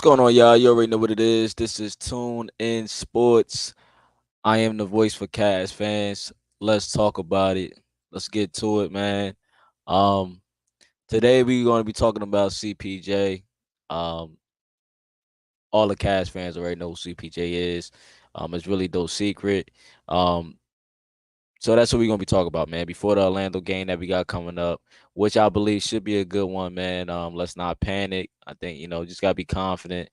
going on, y'all? You already know what it is. This is Tune in Sports. I am the voice for Cavs fans. Let's talk about it. Let's get to it, man. Um, Today we're going to be talking about CPJ. Um, all the Cavs fans already know who CPJ is. It's really no secret. Um, so that's what we're gonna be talking about, man. Before the Orlando game that we got coming up, which I believe should be a good one, man. Let's not panic. I think just gotta be confident.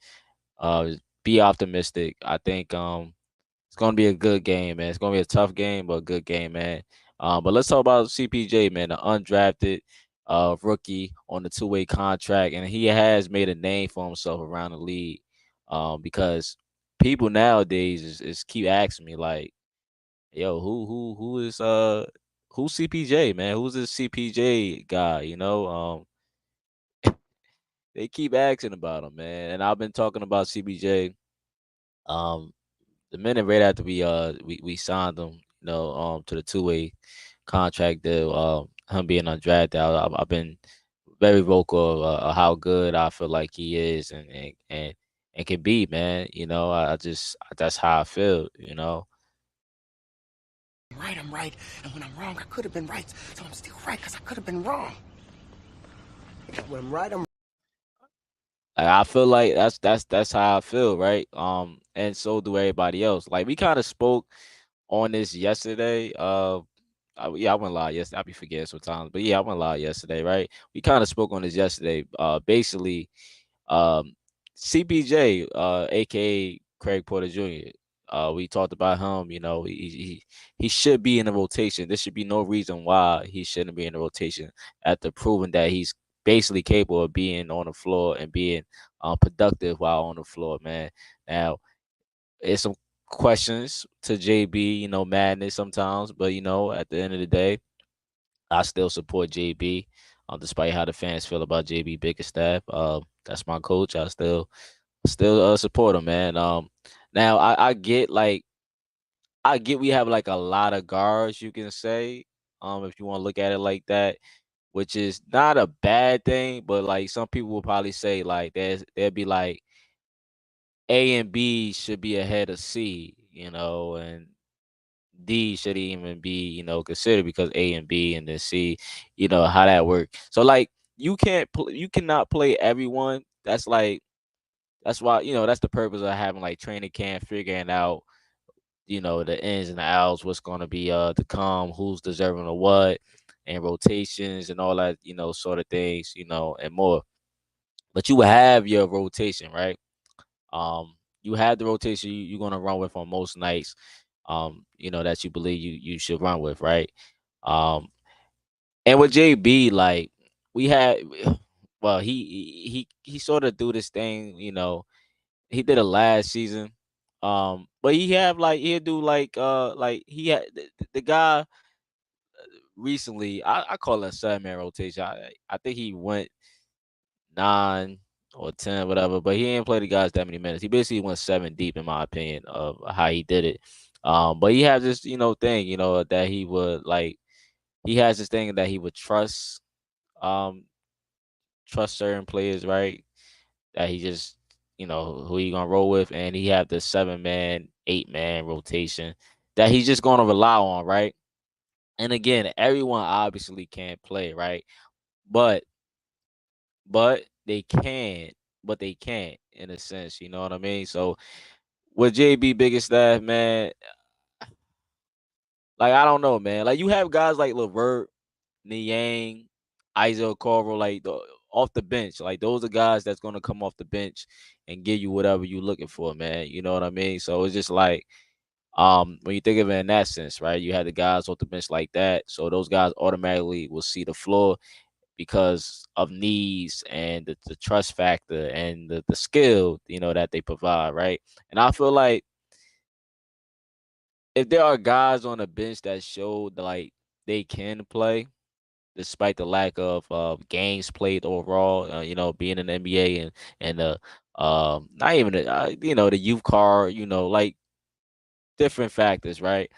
Be optimistic. I think it's gonna be a good game, man. It's gonna be a tough game, but a good game, man. But let's talk about CPJ, man, the undrafted rookie on the two-way contract, and he has made a name for himself around the league. Because people nowadays is keep asking me like, yo, who's CPJ, man? Who's this CPJ guy? They keep asking about him, man. And I've been talking about CPJ. Um, the minute right after we signed him, to the two-way contract deal, him being undrafted, I've been very vocal of how good I feel like he is and can be, man. I just that's how I feel, Right, I'm right, and when I'm wrong, I could have been right, so I'm still right because I could have been wrong. When I'm right, I'm I feel like that's how I feel, right? And so do everybody else. Like we kind of spoke on this yesterday. Yeah, I went live yesterday. I be forgetting sometimes, but yeah, I went live yesterday, right? We kind of spoke on this yesterday. Basically, um, CPJ, aka Craig Porter Jr. We talked about him. He should be in the rotation. There should be no reason why he shouldn't be in the rotation after proving that he's basically capable of being on the floor and being productive while on the floor, man. Now, it's some questions to JB, madness sometimes, but at the end of the day, I still support JB. Despite how the fans feel about JB Bickerstaff, that's my coach. I still support him, man. Now I get we have like a lot of guards, you can say, if you want to look at it like that, which is not a bad thing, but like some people will probably say like there'd be like A and B should be ahead of C, and D should even be, considered because A and B and then C, how that work. So like you cannot play everyone. That's why, that's the purpose of having like training camp, figuring out, the ins and the outs, what's gonna be to come, who's deserving of what, and rotations and all that, sort of things, and more. But you will have your rotation, right? You have the rotation you're gonna run with on most nights, that you believe you should run with, right? Um, and with JB, like we had, well, he sort of do this thing, he did it last season. But he'll do like he had the guy recently. I call it a 7-man rotation. I think he went 9 or 10, whatever. But he ain't played the guys that many minutes. He basically went 7 deep, in my opinion, of how he did it. But he has this, thing, that he would like. He has this thing that he would um, trust certain players, right? That he just, who he gonna roll with, and he have the 7-man, 8-man rotation that he's just gonna rely on, right? And again, everyone obviously can't play, right? But but they can, but they can't in a sense, you know what I mean? So with JB biggest staff, man, like I don't know, man. Like you have guys like Levert, Niang, Isaac Carver, like off the bench. Like those are guys that's gonna come off the bench and give you whatever you're looking for, man. You know what I mean? So it's just like when you think of it in that sense, right? You had the guys off the bench like that. So those guys automatically will see the floor because of needs and the trust factor and the skill, that they provide, right? And I feel like if there are guys on the bench that show like they can play despite the lack of games played overall, being in the NBA and the not even the youth card, like different factors, right?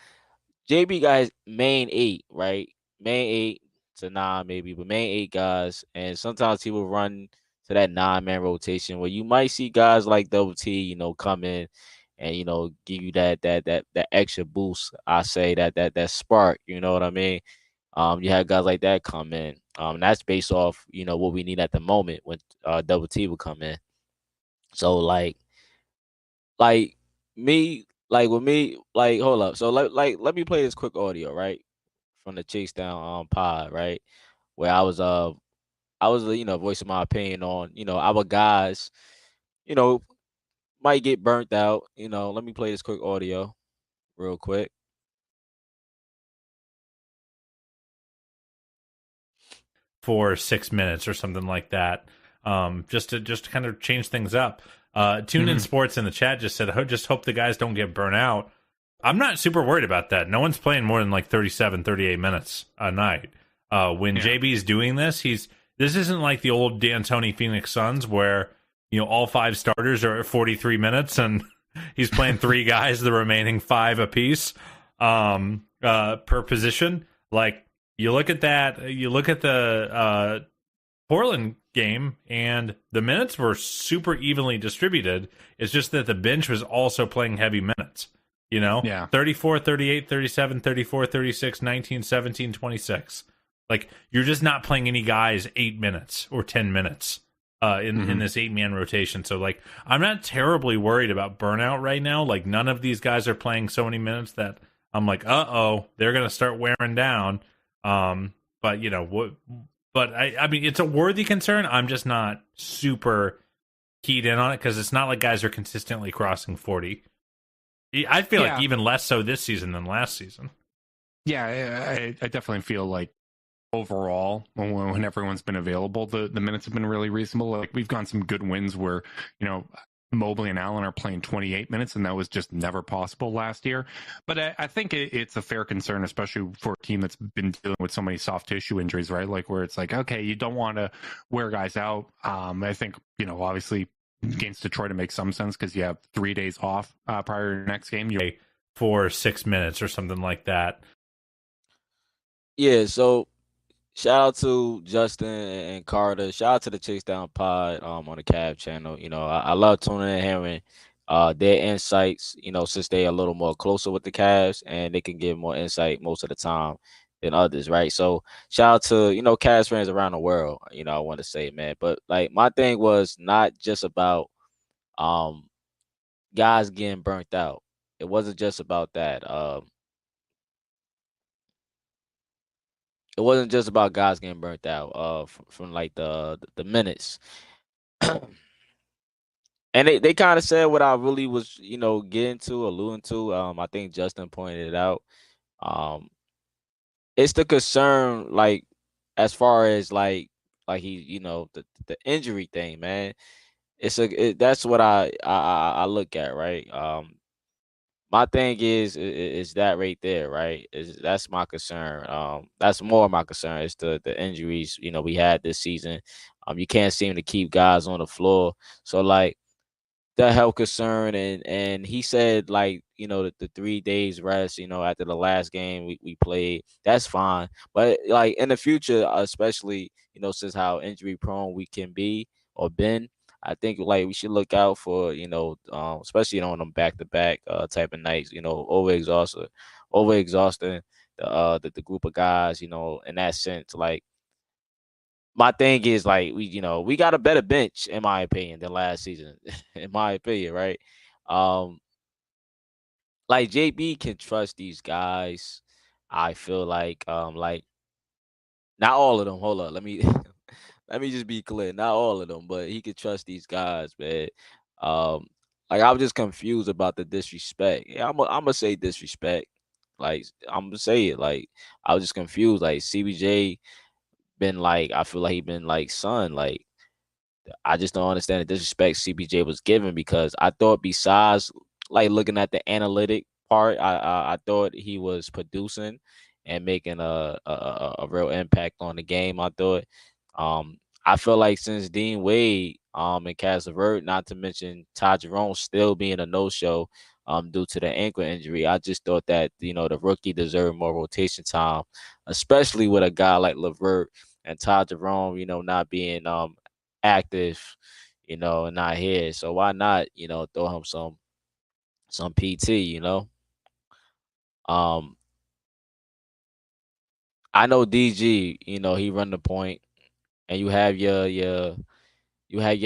JB guys main 8, right? Main 8 to 9 maybe, but main 8 guys, and sometimes he will run to that 9-man rotation where you might see guys like Double T, come in and give you that extra boost. I say that spark. You know what I mean? You had guys like that come in. That's based off what we need at the moment when Double T would come in. So like with me, hold up. So let me play this quick audio right from the Chase Down pod right where I was voicing my opinion on our guys you know might get burnt out. Let me play this quick audio real quick. For 6 minutes or something like that, just to kind of change things up. Tunensports in the chat just said, just hope the guys don't get burnt out. I'm not super worried about that. No one's playing more than like 37, 38 minutes a night. When JB's doing this, this isn't like the old D'Antoni Phoenix Suns where all 5 starters are at 43 minutes and he's playing 3 guys, the remaining 5 apiece per position. Like, you look at that, you look at the Portland game, and the minutes were super evenly distributed. It's just that the bench was also playing heavy minutes. 34, 38, 37, 34, 36, 19, 17, 26. Like, you're just not playing any guys 8 minutes or 10 minutes in this 8-man rotation. So, like, I'm not terribly worried about burnout right now. Like, none of these guys are playing so many minutes that I'm like, they're going to start wearing down. But I mean, it's a worthy concern. I'm just not super keyed in on it because it's not like guys are consistently crossing 40. I feel like even less so this season than last season. Yeah, I definitely feel like overall, when everyone's been available, the minutes have been really reasonable. Like, we've gone some good wins where, Mobley and Allen are playing 28 minutes, and that was just never possible last year. But I think it's a fair concern, especially for a team that's been dealing with so many soft tissue injuries, right? Like, where it's like, okay, you don't want to wear guys out. I think, obviously against Detroit, it makes some sense because you have 3 days off prior to your next game. For 6 minutes or something like that. Yeah, so shout out to Justin and Carter. Shout out to the Chase Down Pod on the Cab channel. I love tuning in and hearing their insights, since they're a little more closer with the Cavs and they can give more insight most of the time than others, right? So shout out to, Cavs fans around the world, I want to say, man. But like my thing was not just about guys getting burnt out. It wasn't just about that. It wasn't just about guys getting burnt out from like the minutes. And they kind of said what I really was, getting to, alluding to. I think Justin pointed it out. It's the concern, like, as far as like he, the injury thing, man. That's what I look at, right? My thing is that right there, right? That's my concern. That's more my concern is the injuries, we had this season. You can't seem to keep guys on the floor. So like the health concern and he said like the 3 days rest after the last game we played, that's fine, but like in the future, especially since how injury prone we can be or been, I think like we should look out for especially on them back to back type of nights, overexhausting the group of guys, in that sense. Like my thing is like we got a better bench in my opinion than last season, in my opinion, right? Um, like JB can trust these guys. I feel like not all of them. Hold up, let me let me just be clear. Not all of them, but he could trust these guys, man. Um, like I was just confused about the disrespect. Yeah, I'm gonna say disrespect. Like I'm gonna say it. Like I was just confused. Like CBJ been like I feel like he been like son like I just don't understand the disrespect CBJ was given because I thought besides like looking at the analytic part, I thought he was producing and making a real impact on the game. I thought, I feel like since Dean Wade and Cassavert, not to mention Todd Jerome still being a no show due to the ankle injury, I just thought that the rookie deserved more rotation time, especially with a guy like LeVert and Todd Jerome, not being active, and not here. So why not, throw him some PT. Um, I know DG, he run the point, and you have your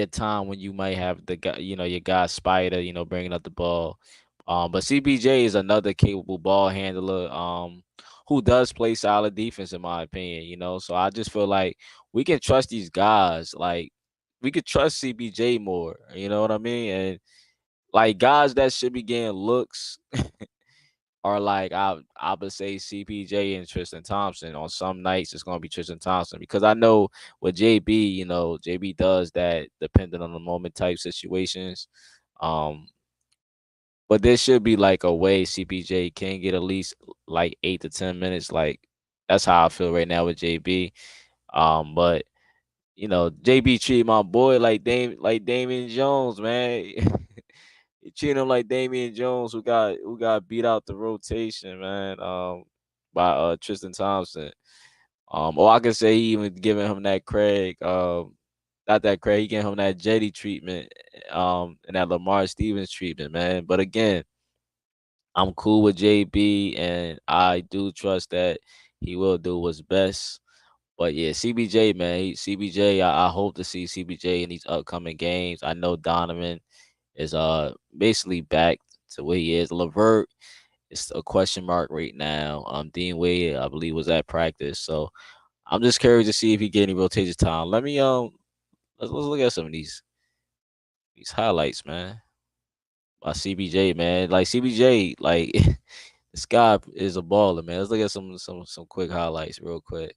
time when you might have the guy, your guy Spider, bringing up the ball. But CBJ is another capable ball handler, who does play solid defense in my opinion. So I just feel like we can trust these guys. Like we could trust CBJ more. You know what I mean? And like guys that should be getting looks are like I would say CPJ and Tristan Thompson. On some nights it's gonna be Tristan Thompson because I know with JB, JB does that depending on the moment type situations. But there should be like a way CPJ can get at least like 8 to 10 minutes. Like that's how I feel right now with JB. But JB treat my boy like Damian Jones, man. He treated him like Damian Jones, who got beat out the rotation, man. By Tristan Thompson. Or I could say he even giving him that Craig, not that Craig, he giving him that Jetty treatment, and that Lamar Stevens treatment, man. But again, I'm cool with JB, and I do trust that he will do what's best. But yeah, CBJ, man, CBJ. I hope to see CBJ in these upcoming games. I know Donovan is basically back to where he is. Levert is a question mark right now. Dean Wade, I believe, was at practice, so I'm just curious to see if he get any rotation time. Let me let's look at some of these highlights, man. By CBJ, man. Like CBJ, like this guy is a baller, man. Let's look at some quick highlights real quick.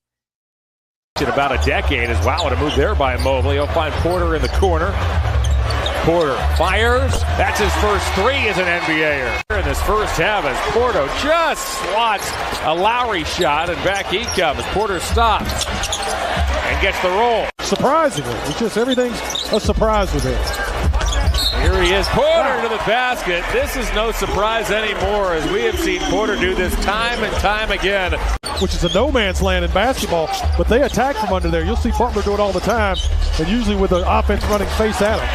In about a decade as wow, what a move there by Mobley. He'll find Porter in the corner. Porter fires. That's his first three as an NBAer. In this first half as Porter just swats a Lowry shot, and back he comes. Porter stops and gets the roll. Surprisingly, it's just everything's a surprise with him. Here he is, Porter to the basket. This is no surprise anymore, as we have seen Porter do this time and time again. Which is a no man's land in basketball, but they attack from under there. You'll see Butler do it all the time, and usually with the offense running face at him.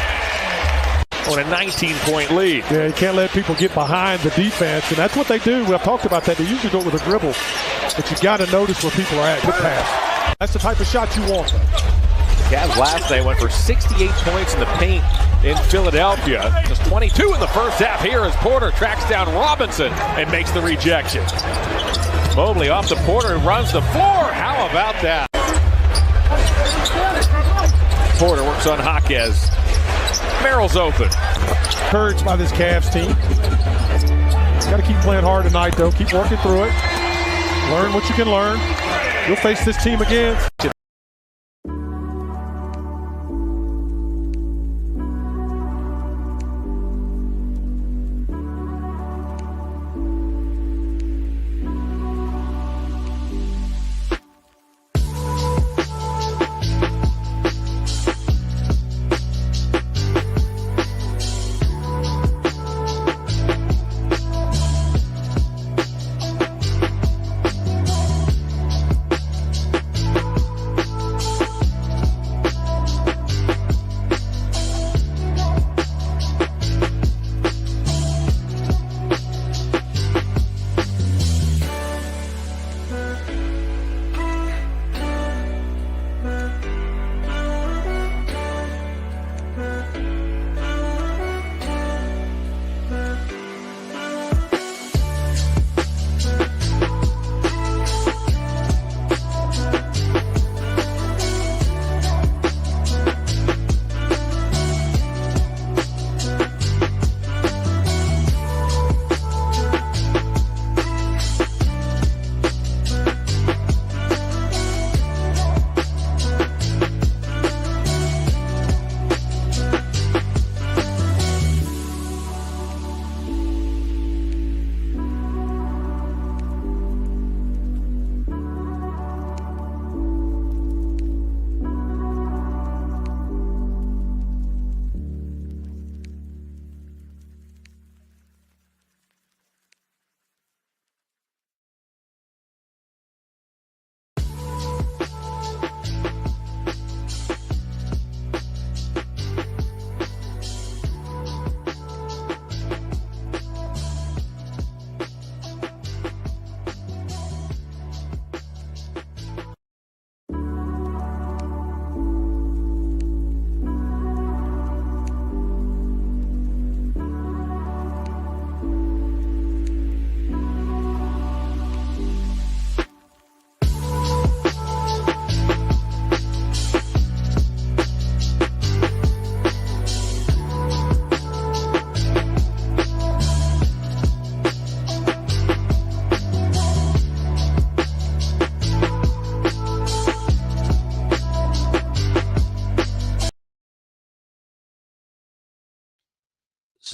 On a 19-point lead. Yeah, you can't let people get behind the defense, and that's what they do. I've talked about that. They usually go with a dribble, but you got to notice where people are at. Good pass. That's the type of shot you want. Cavs last night went for 68 points in the paint in Philadelphia. Just 22 in the first half here as Porter tracks down Robinson and makes the rejection. Mobley off to Porter, who runs the floor. How about that? Porter works on Jaquez. Merrill's open. Encouraged by this Cavs team. Got to keep playing hard tonight, though. Keep working through it. Learn what you can learn. You'll face this team again.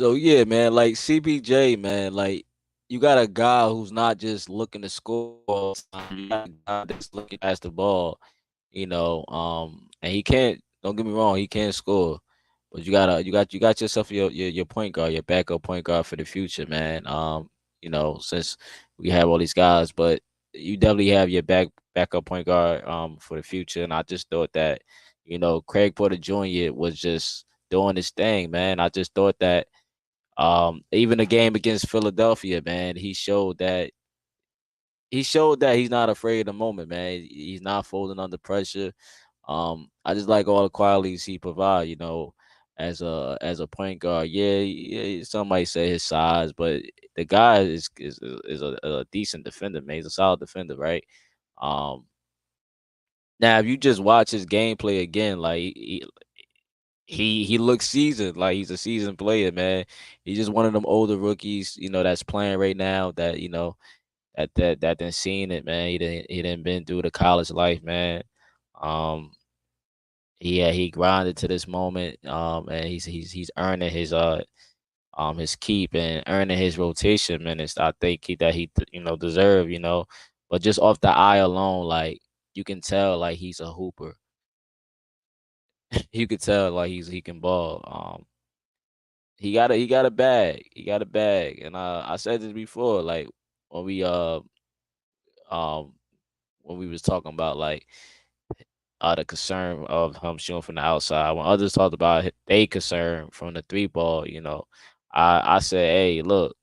So yeah, man, like CPJ, man, like you got a guy who's not just looking to score all the time. You got a guy that's looking past the ball, and he can't. Don't get me wrong, he can't score, but you got yourself your point guard, your backup point guard for the future, man. Since we have all these guys, but you definitely have your backup point guard for the future, and I just thought that Craig Porter Jr. was just doing his thing, man. I just thought that even the game against Philadelphia, man, he showed that he's not afraid of the moment, man. He's not folding under pressure. I just like all the qualities he provide, as a point guard. Yeah, yeah, some might say his size, but the guy is a decent defender, man. He's a solid defender, right? Um, Now if you just watch his gameplay again, like he looks seasoned, like he's a seasoned player, man. He's just one of them older rookies, that's playing right now that that done seen it, man. He didn't been through the college life, man. Um, he grinded to this moment, and he's earning his keep and earning his rotation minutes. I think he deserve, but just off the eye alone, like you can tell, like he's a hooper. You could tell, like he can ball. He got a bag. He got a bag, and I said this before, like when we um when we was talking about like the concern of him shooting from the outside. When others talked about they concern from the three ball, I said, hey, look,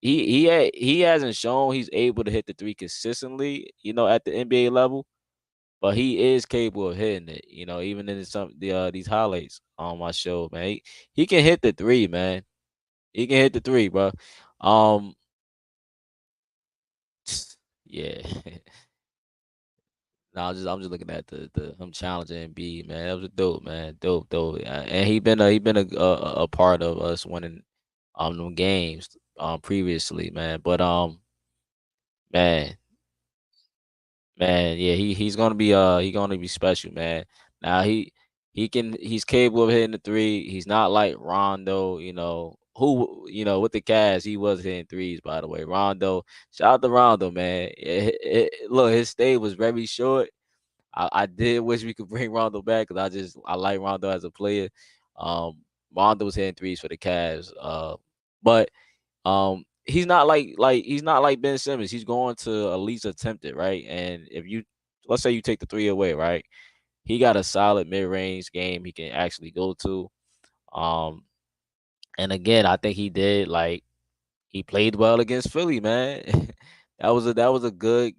he hasn't shown he's able to hit the three consistently, at the NBA level, but he is capable of hitting it, even in these highlights on my show, man. He can hit the three, man. He can hit the three, bro. Um, yeah. No, I'm just looking at the him challenging B, man. That was dope, man. Dope, dope. And he been a part of us winning them games previously, man. But man, man, yeah, he's gonna be special, man. Now he's capable of hitting the three. He's not like Rondo, who with the Cavs he was hitting threes, by the way. Rondo, shout out to Rondo, man. Look, his stay was very short. I did wish we could bring Rondo back because I like Rondo as a player. Um, Rondo was hitting threes for the Cavs, but he's not like Ben Simmons. He's going to at least attempt it, right? And if you let's say you take the three away, right? He got a solid mid range game he can actually go to. Um, and again, I think he did like he played well against Philly, man. That was a good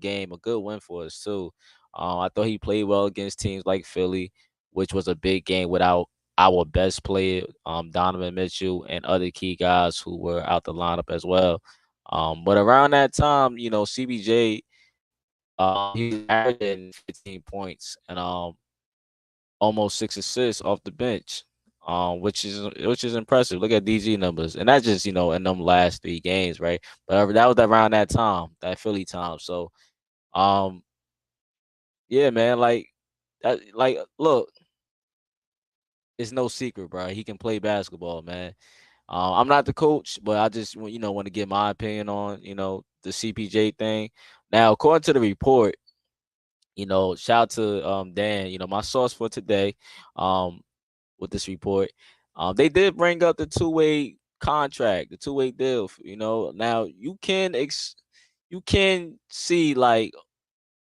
game, a good win for us too. I thought he played well against teams like Philly, which was a big game without our best player, Donovan Mitchell, and other key guys who were out the lineup as well. But around that time, CBJ, he was averaging 15 points and almost 6 assists off the bench, which is impressive. Look at DG numbers, and that's just in them last 3 games, right? But that was around that time, that Philly time. So, um, yeah, man, like that, like look, it's no secret, bro. He can play basketball, man. I'm not the coach, but I just want to get my opinion on the CPJ thing. Now, according to the report, shout out to Dan, my source for today. With this report. They did bring up the two-way contract, the two-way deal. Now you can see like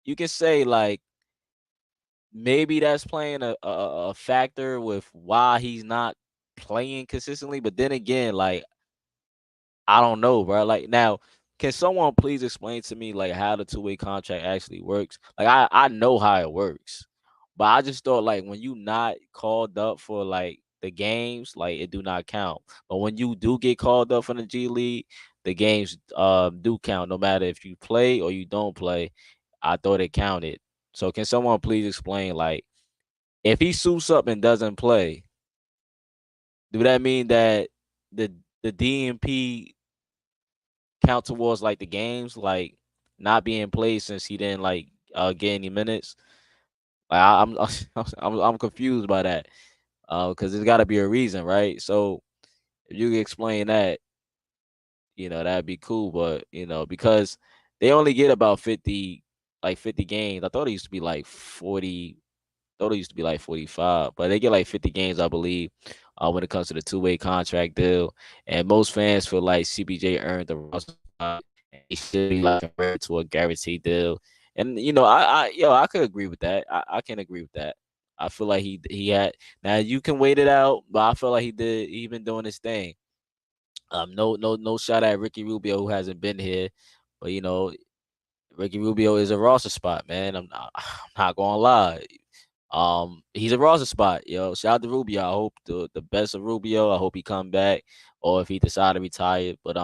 you can say like maybe that's playing a factor with why he's not playing consistently. But then again, like I don't know, bro. Like now, can someone please explain to me like how the two-way contract actually works? Like I know how it works, but I just thought like when you not called up for like the games, like it do not count. But when you do get called up from the G League, the games do count no matter if you play or you don't play. I thought it counted. So can someone please explain like if he suits up and doesn't play, do that mean that the the DNP count towards like the games, like not being played since he didn't like get any minutes? Like I'm confused by that. Because there's got to be a reason, right? So If you could explain that, that'd be cool. But because they only get about 50 games. I thought it used to be like 40. Thought it used to be like 45, but they get like 50 games, I believe, when it comes to the two-way contract deal. And most fans feel like CBJ earned the roster spot, and he should be like converted to a guaranteed deal. And I could agree with that. I can agree with that. I feel like he had. Now you can wait it out, but I feel like he been doing his thing. No shot at Ricky Rubio, who hasn't been here, but Ricky Rubio is a roster spot, man. I'm not gonna lie. He's a roster spot, yo. Shout out to Rubio. I hope the best of Rubio. I hope he come back, or if he decide to retire. But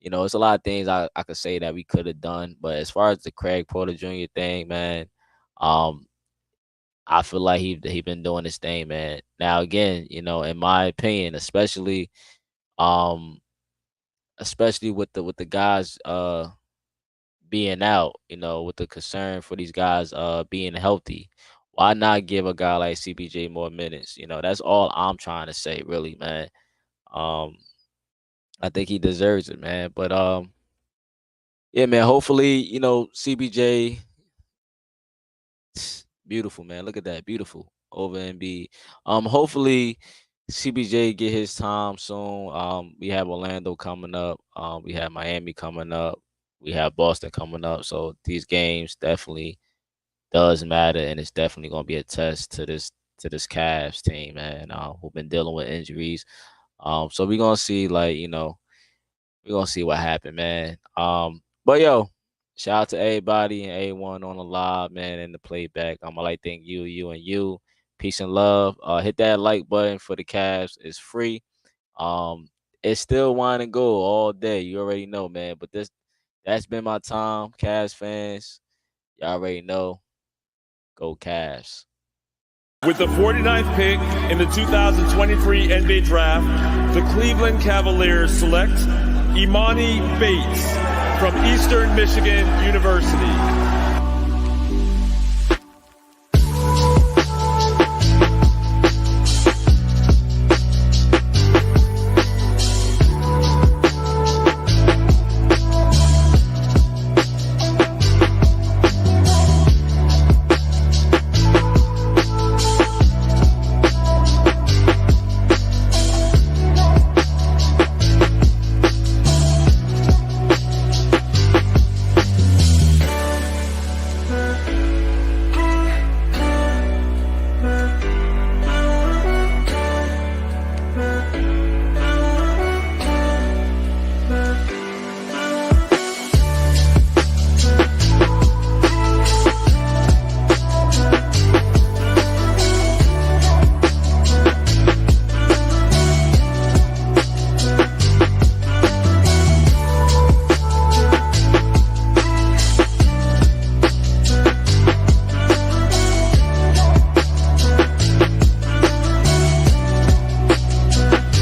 it's a lot of things I could say that we could have done. But as far as the Craig Porter Jr. thing, man, I feel like he been doing his thing, man. Now again, in my opinion, especially with the guys being out, with the concern for these guys being healthy. Why not give a guy like CBJ more minutes? That's all I'm trying to say, really, man. I think he deserves it, man. But yeah, man. Hopefully, CBJ, beautiful, man. Look at that, beautiful over Embiid. Hopefully CBJ get his time soon. We have Orlando coming up. We have Miami coming up. We have Boston coming up. So these games definitely does matter, and it's definitely going to be a test to this Cavs team, man, who've been dealing with injuries. So we're going to see, we're going to see what happened, man. But yo, shout out to everybody and everyone on the live, man, and the playback. I'd like to thank you. Peace and love. Hit that like button for the Cavs. It's free. It's still wine and gold all day. You already know, man. But that's been my time, Cavs fans. Y'all already know. Go Cavs. With the 49th pick in the 2023 NBA Draft, the Cleveland Cavaliers select Imani Bates from Eastern Michigan University.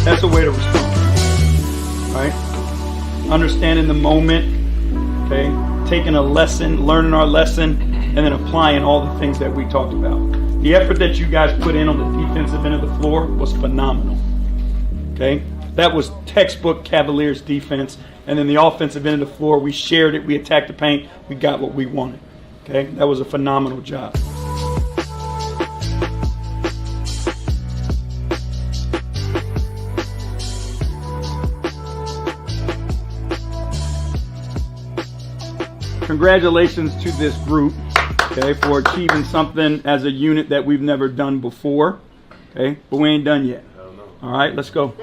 That's a way to respond, right? Understanding the moment, okay? Taking a lesson, learning our lesson, and then applying all the things that we talked about. The effort that you guys put in on the defensive end of the floor was phenomenal, okay? That was textbook Cavaliers defense. And then the offensive end of the floor, we shared it, we attacked the paint, we got what we wanted, okay? That was a phenomenal job. Congratulations to this group, okay, for achieving something as a unit that we've never done before, okay? But we ain't done yet. All right, let's go.